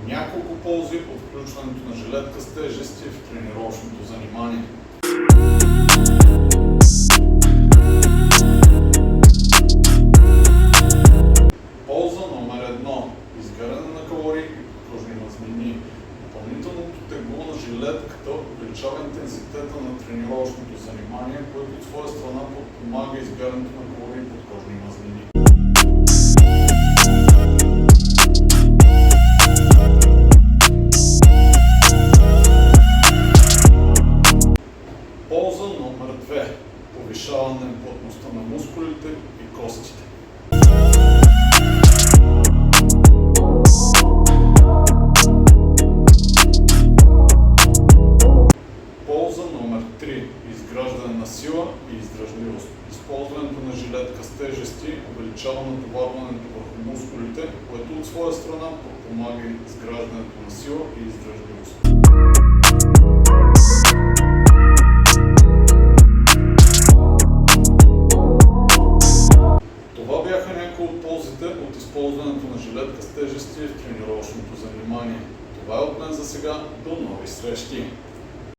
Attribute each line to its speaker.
Speaker 1: Няколко ползи от включването на жилетка с тежести в тренировъчното занимание. Полза номер 1. Изгаряне на калории и подкожни мазнини. Допълнителното тегло на жилетката увеличава интензитета на тренировъчното занимание, което от своя страна подпомага изгарянето на калории и подкожни мазнини. Полза номер 2. Повишаване на плътността на мускулите и костите. Полза номер 3. Изграждане на сила и издръжливост. Използването на жилетка с тежести увеличава натоварването върху мускулите, което от своя страна подпомага изграждането на сила и издръжливост. Това бяха някои от ползите от използването на жилетка с тежести в тренировъчното занимание. Това е от мен за сега. До нови срещи!